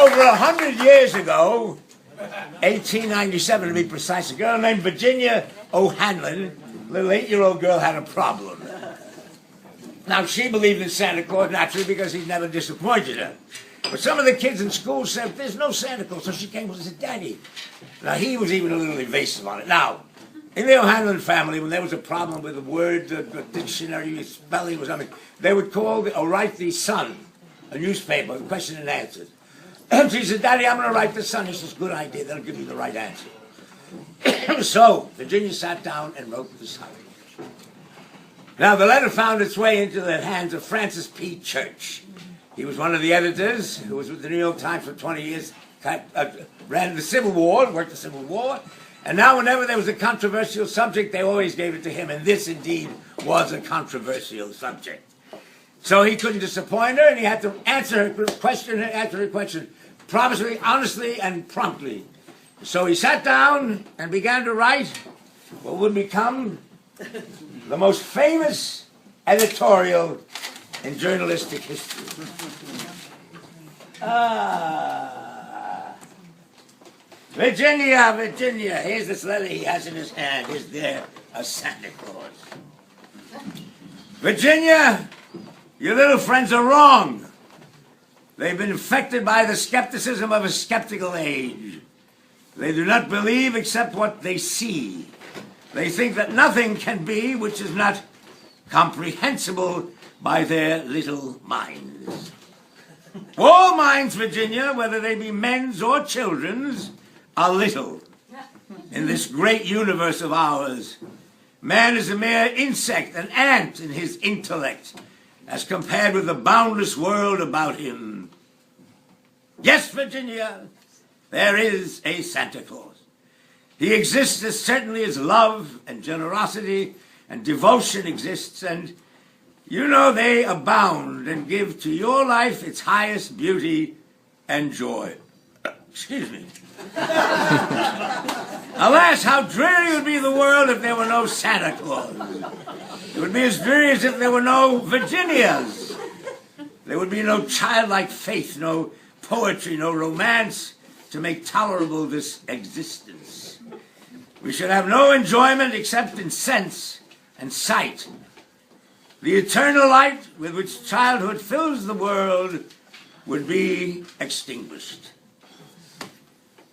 over 100 years ago, 1897 to be precise, a girl named Virginia O'Hanlon, a little 8-year-old girl, had a problem. Now, she believed in Santa Claus, naturally, because he'd never disappointed her. But some of the kids in school said, there's no Santa Claus, so she came and said, Daddy. Now, he was even a little evasive on it. Now, in the O'Hanlon family, when there was a problem with a word, the dictionary, spelling or something, they would call or write the Sun, a newspaper, question and answers. And she said, Daddy, I'm going to write the Sun. He says, good idea, that'll give you the right answer. So, Virginia sat down and wrote the Sun. Now, the letter found its way into the hands of Francis P. Church. He was one of the editors who was with the New York Times for 20 years, ran the Civil War, worked the Civil War, and now whenever there was a controversial subject, they always gave it to him, and this indeed was a controversial subject. So he couldn't disappoint her, and he had to answer her question promisingly, honestly, and promptly. So he sat down and began to write what would become the most famous editorial in journalistic history. Virginia, Virginia, here's this letter he has in his hand. Is there a Santa Claus? Virginia, your little friends are wrong. They've been infected by the skepticism of a skeptical age. They do not believe except what they see. They think that nothing can be which is not comprehensible by their little minds. All minds, Virginia, whether they be men's or children's, are little in this great universe of ours. Man is a mere insect, an ant in his intellect, as compared with the boundless world about him. Yes, Virginia, there is a Santa Claus. He exists as certainly as love and generosity and devotion exists, and you know they abound and give to your life its highest beauty and joy. Excuse me. Alas, how dreary would be the world if there were no Santa Claus. It would be as dreary as if there were no Virginias. There would be no childlike faith, no poetry, no romance to make tolerable this existence. We should have no enjoyment except in sense and sight. The eternal light with which childhood fills the world would be extinguished.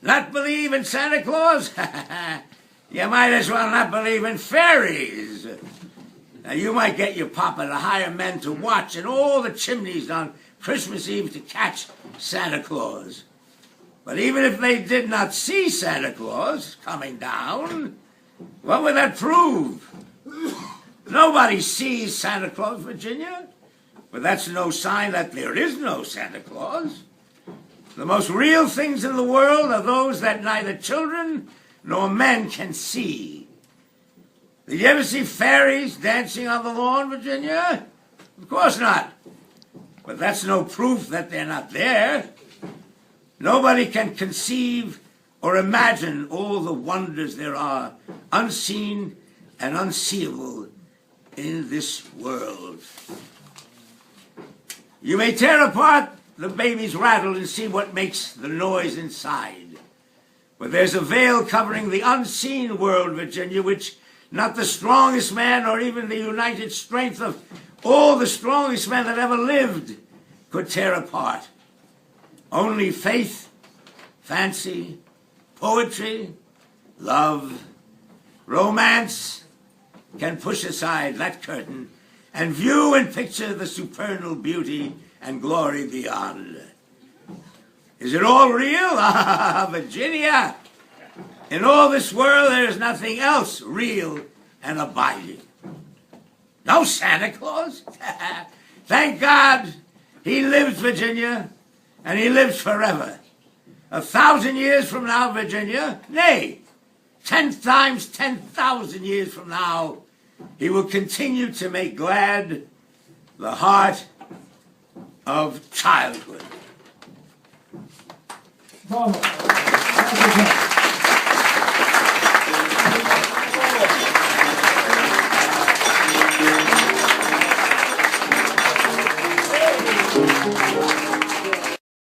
Not believe in Santa Claus? You might as well not believe in fairies. Now, you might get your papa to hire men to watch in all the chimneys on Christmas Eve to catch Santa Claus. But even if they did not see Santa Claus coming down, what would that prove? Nobody sees Santa Claus, Virginia, but that's no sign that there is no Santa Claus. The most real things in the world are those that neither children nor men can see. Did you ever see fairies dancing on the lawn, Virginia? Of course not. But that's no proof that they're not there. Nobody can conceive or imagine all the wonders there are, unseen and unseeable, in this world. You may tear apart the baby's rattle and see what makes the noise inside. But there's a veil covering the unseen world, Virginia, which not the strongest man or even the united strength of all the strongest men that ever lived could tear apart. Only faith, fancy, poetry, love, romance can push aside that curtain and view and picture the supernal beauty and glory beyond. Is it all real? Ah, Virginia! In all this world, there is nothing else real and abiding. No Santa Claus? Thank God he lives, Virginia, and he lives forever. 1,000 years from now, Virginia, nay, 10 times 10,000 years from now, he will continue to make glad the heart of childhood. Bravo.